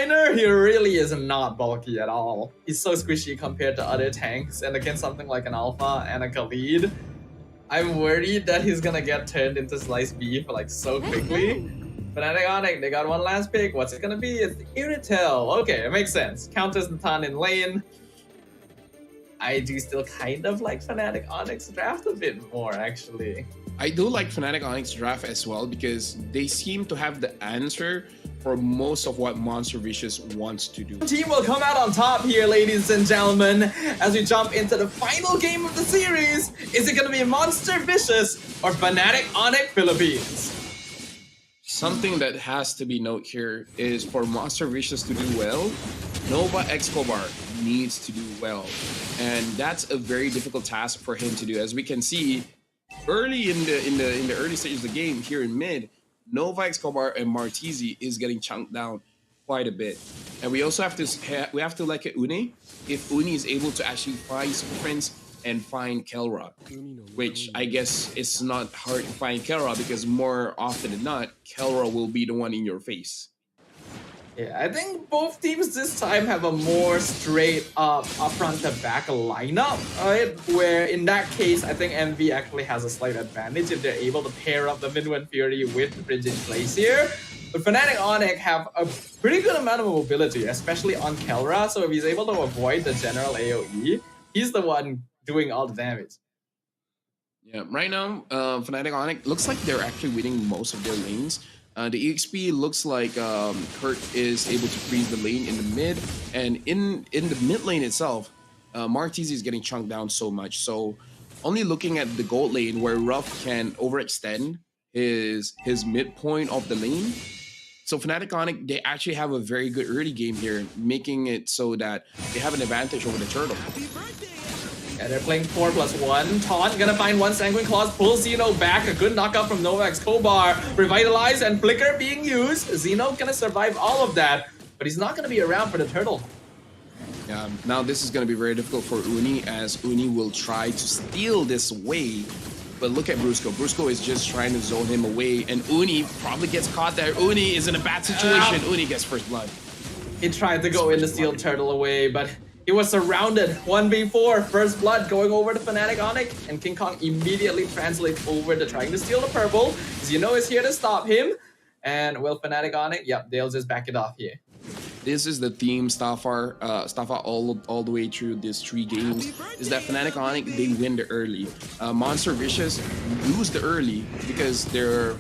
miner, he really is not bulky at all. He's so squishy compared to other tanks, and against something like an Alpha and a Khalid, I'm worried that he's gonna get turned into sliced beef like so quickly. Fnatic Onic, they got one last pick. What's it gonna be? It's the Irritel. Okay, it makes sense. Counters Natan in lane. I do still kind of like Fnatic Onic's draft a bit more, actually. I do like Fnatic Onic's draft as well because they seem to have the answer for most of what Monster Vicious wants to do. Team will come out on top here, ladies and gentlemen, as we jump into the final game of the series. Is it going to be Monster Vicious or Fnatic Onic Philippines? Something that has to be noted here is for Monster Vicious to do well, Nova Escobar needs to do well. And that's a very difficult task for him to do. As we can see, early in the early stages of the game here in mid, Nova Escobar and Martizi is getting chunked down quite a bit. And we also have to look at Uni. If Uni is able to actually find Prince and find Kelra, which I guess it's not hard to find Kelra because more often than not, Kelra will be the one in your face. Yeah, I think both teams this time have a more straight up front to back lineup, right? Where in that case, I think MV actually has a slight advantage if they're able to pair up the Midwind Fury with Bridget Glacier. But Fnatic Onic have a pretty good amount of mobility, especially on Kelra. So if he's able to avoid the general AoE, he's the one doing all the damage. Yeah, right now, Fnatic Onic looks like they're actually winning most of their lanes. The EXP looks like Kurt is able to freeze the lane in the mid, and in the mid lane itself, Martizi is getting chunked down so much. So only looking at the gold lane where Ruff can overextend his midpoint of the lane. So Fnatic Onic, they actually have a very good early game here, making it so that they have an advantage over the turtle. Yeah, they're playing 4+1. Taunt gonna find one Sanguine Claws, pull Xeno back. A good knockout from Nova Escobar. Revitalize and Flicker being used. Xeno gonna survive all of that, but he's not gonna be around for the turtle. Yeah, now this is gonna be very difficult for Uni, as Uni will try to steal this wave. But look at Brusco. Brusco is just trying to zone him away, and Uni probably gets caught there. Uni is in a bad situation. Uni gets first blood. He tried to go in to steal turtle away, but he was surrounded. 1v4, first blood going over to Fnatic Onic, and King Kong immediately translates over to trying to steal the purple. Xeno is here to stop him, and will Fnatic Onic? Yep, they'll just back it off here. This is the theme Staffar all the way through these 3 games, is that Fnatic Onic, they win the early. Monster Vicious lose the early because they're,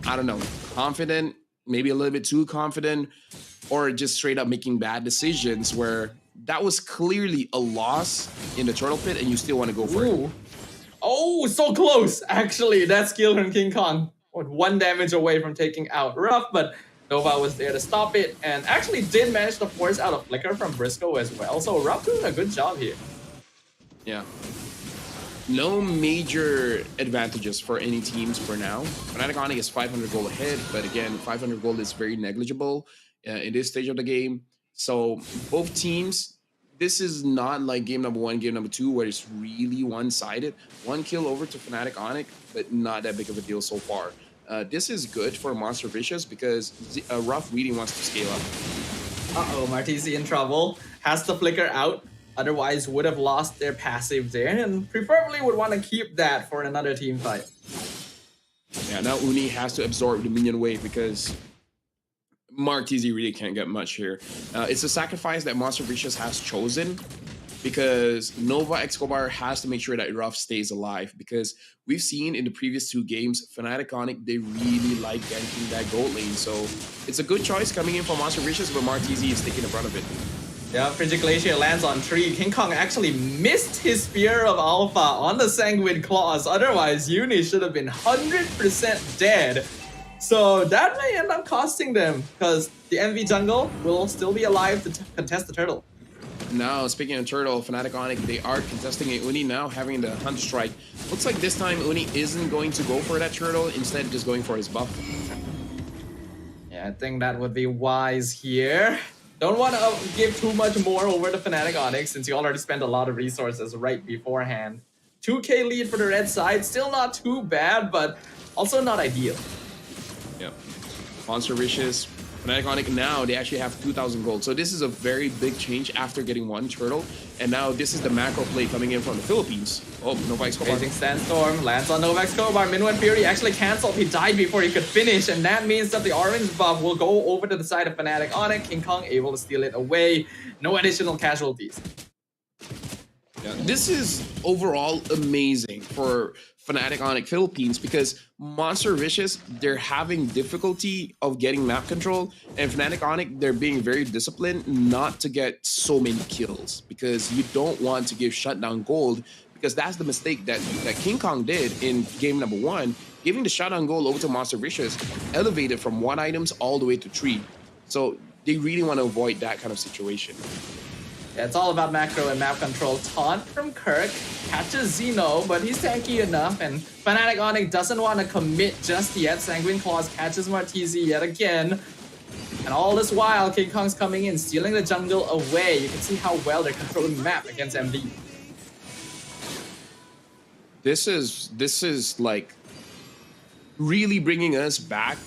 I don't know, confident, maybe a little bit too confident, or just straight up making bad decisions where that was clearly a loss in the turtle pit and you still want to go for it. Oh, so close, actually. That skill from King Kong. 1 damage away from taking out Ruff, but Nova was there to stop it and actually did manage to force out a Flicker from Briscoe as well. So Ruff doing a good job here. Yeah. No major advantages for any teams for now. Fnatic Onic is 500 gold ahead, but again, 500 gold is very negligible in this stage of the game. So both teams, this is not like game number 1, game number 2, where it's really one-sided. 1 kill over to Fnatic Onic, but not that big of a deal so far. This is good for Monster Vicious because Ruff really wants to scale up. Uh-oh, Martizi in trouble. Has to Flicker out. Otherwise would have lost their passive there, and preferably would want to keep that for another team fight. Yeah, now Uni has to absorb the minion wave because Martizi really can't get much here. It's a sacrifice that Monster Vicious has chosen because Nova Escobar has to make sure that Ruff stays alive, because we've seen in the previous 2 games, Fnatic Onic, they really like ganking that gold lane. So it's a good choice coming in for Monster Vicious, but Martizi is taking the brunt of it. Yeah, Frigid Glacier lands on 3. King Kong actually missed his Spear of Alpha on the Sanguine Claws. Otherwise, Uni should have been 100% dead. So that may end up costing them, because the MV jungle will still be alive to contest the turtle. Now, speaking of turtle, Fnatic Onic, they are contesting a Uni now, having the Hunt Strike. Looks like this time Uni isn't going to go for that turtle, instead just going for his buff. Yeah, I think that would be wise here. Don't want to give too much more over to Fnatic Onic since you already spent a lot of resources right beforehand. 2k lead for the red side, still not too bad, but also not ideal. Yep. Monster Vicious Fnatic Onic now, they actually have 2,000 gold. So this is a very big change after getting one turtle. And now this is the macro play coming in from the Philippines. Oh, Nova Escobar. Raging Sandstorm lands on Nova Escobar. Minwen Fury actually cancelled. He died before he could finish. And that means that the orange buff will go over to the side of Fnatic Onic. King Kong able to steal it away. No additional casualties. Yeah, this is overall amazing for Fnatic Onic Philippines because Monster Vicious, they're having difficulty of getting map control, and Fnatic Onic, they're being very disciplined not to get so many kills because you don't want to give shutdown gold, because that's the mistake that King Kong did in game number 1, giving the shutdown gold over to Monster Vicious, elevated from 1 items all the way to 3. So they really want to avoid that kind of situation. Yeah, it's all about macro and map control. Taunt from Kirk, catches Zeno, but he's tanky enough, and Fnatic Onic doesn't want to commit just yet. Sanguine Claws catches Martizi yet again. And all this while, King Kong's coming in, stealing the jungle away. You can see how well they're controlling the map against MD. This is like really bringing us back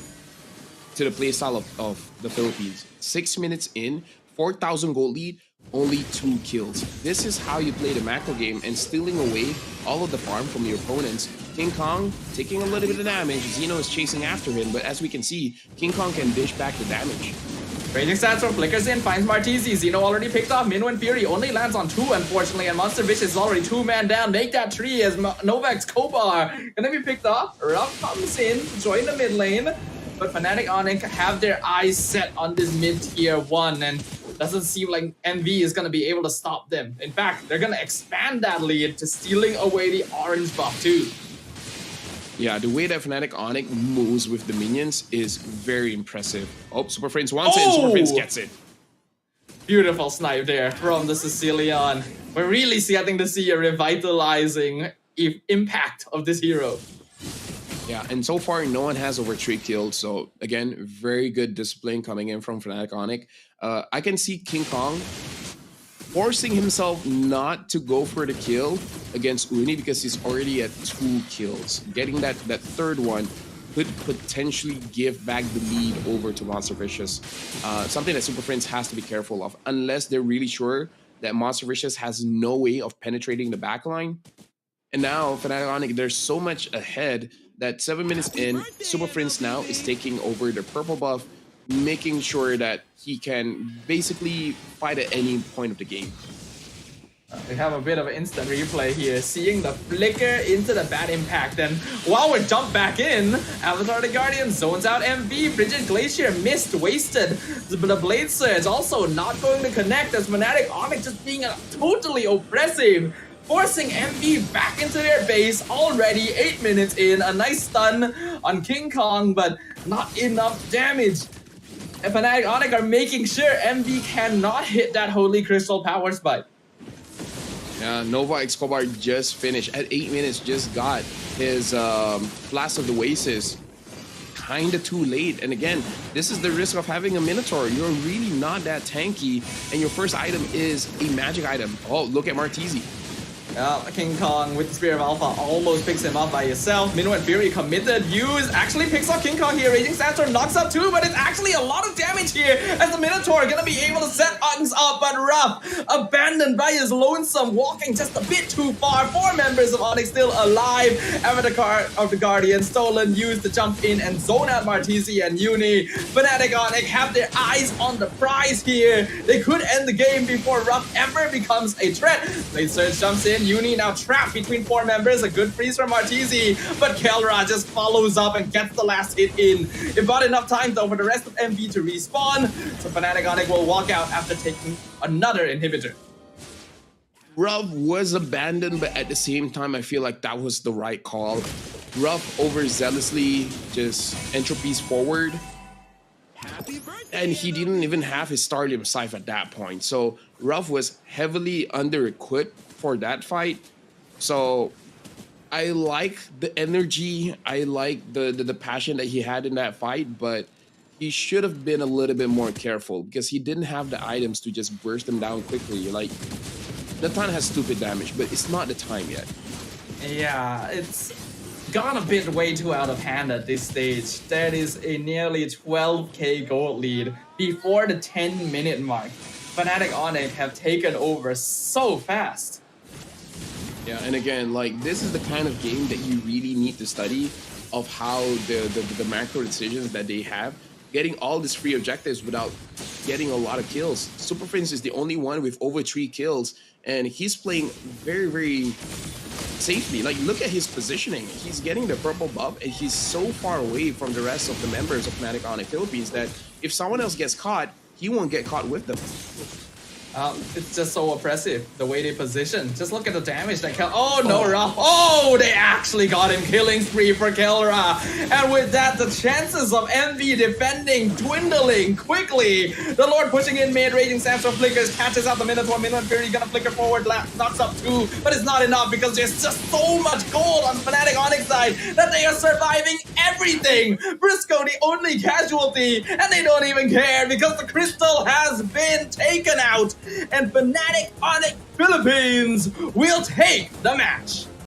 to the playstyle of the Philippines. 6 minutes in, 4,000 gold lead, only 2 kills. This is how you play the macro game and stealing away all of the farm from your opponents. King Kong taking a little bit of damage. Zeno is chasing after him, but as we can see, King Kong can dish back the damage. Raging Sandstorm flickers in, finds Martizi. Zeno already picked off. Minwen Fury only lands on 2, unfortunately, and Monster Vicious is already 2-man down. Make that 3 as Nova Escobar gonna be picked off. Ruff comes in to join the mid lane, but Fnatic Onic have their eyes set on this mid tier 1, and doesn't seem like MV is going to be able to stop them. In fact, they're going to expand that lead to stealing away the orange buff too. Yeah, the way that Fnatic Onic moves with the minions is very impressive. Oh, Super Friends wants it, and Super Friends gets it. Beautiful snipe there from the Sicilian. We're really getting to see a revitalizing impact of this hero. Yeah, and so far, no one has over 3 kills. So, again, very good discipline coming in from Fnatic Onic. I can see King Kong forcing himself not to go for the kill against Uni because he's already at 2 kills. Getting that third one could potentially give back the lead over to Monster Vicious. Something that Super Friends has to be careful of, unless they're really sure that Monster Vicious has no way of penetrating the backline. And now, Fnatic Onic, they're so much ahead that 7 minutes in, Super Friends now is taking over the purple buff, making sure that he can basically fight at any point of the game. We have a bit of an instant replay here, seeing the flicker into the bad impact. And while we're jumped back in, Avatar the Guardian zones out MV. Frigid Glacier missed, wasted. The Blade Surge also not going to connect as Fnatic Onic just being totally oppressive, forcing MV back into their base already 8 minutes in. A nice stun on King Kong, but not enough damage. And Fnatic Onic are making sure MV cannot hit that Holy Crystal power spike. Yeah, Nova Escobar just finished. At 8 minutes, just got his Blast of the Oasis. Kinda too late. And again, this is the risk of having a Minotaur. You're really not that tanky, and your first item is a magic item. Oh, look at Martizi. King Kong with the Spear of Alpha almost picks him up by himself. Minwen Fury committed use, actually picks up King Kong here. Raging Sandstorm knocks up 2, but it's actually a lot of damage here as the Minotaur gonna be able to set things up, but Ruff abandoned by his lonesome, walking just a bit too far. 4 members of Onyx still alive. Avatar of the Guardian stolen, used to jump in and zone out Martizi and Uni. Fnatic Onic have their eyes on the prize here. They could end the game before Ruff ever becomes a threat. Blade Surge jumps in. Uni now trapped between 4 members. A good freeze from Martizi, but Kelra just follows up and gets the last hit in. It bought enough time though for the rest of MV to respawn, so Fnatic Onic will walk out after taking another inhibitor. Ruff was abandoned, but at the same time, I feel like that was the right call. Ruff overzealously just entropies forward, and he didn't even have his Starlium Scythe at that point. So Ruff was heavily under-equipped for that fight. So I like the energy, I like the passion that he had in that fight, but he should have been a little bit more careful because he didn't have the items to just burst them down quickly. Like, the ton has stupid damage, but it's not the time yet. Yeah, it's gone a bit way too out of hand at this stage. That is a nearly 12k gold lead before the 10-minute mark. Fnatic Onic have taken over so fast. Yeah, and again, like, this is the kind of game that you really need to study of how the macro decisions that they have, getting all these free objectives without getting a lot of kills. Superfinch is the only one with over 3 kills, and he's playing very, very safely. Like, look at his positioning. He's getting the purple buff, and he's so far away from the rest of the members of Fnatic Onic Philippines that if someone else gets caught, he won't get caught with them. It's just so oppressive, the way they position. Just look at the damage they kill. Oh no, Ra. Oh, they actually got him. Killing spree for Kelra. And with that, the chances of MV defending dwindling quickly. The Lord pushing in mid, raging Samsung flickers, catches out the Minotaur. Minotaur Fury gonna flicker forward, knocks up 2, but it's not enough because there's just so much gold on Fnatic Onic side that they are surviving everything. Briscoe, the only casualty, and they don't even care because the crystal has been taken out. And Fnatic Onic Philippines will take the match.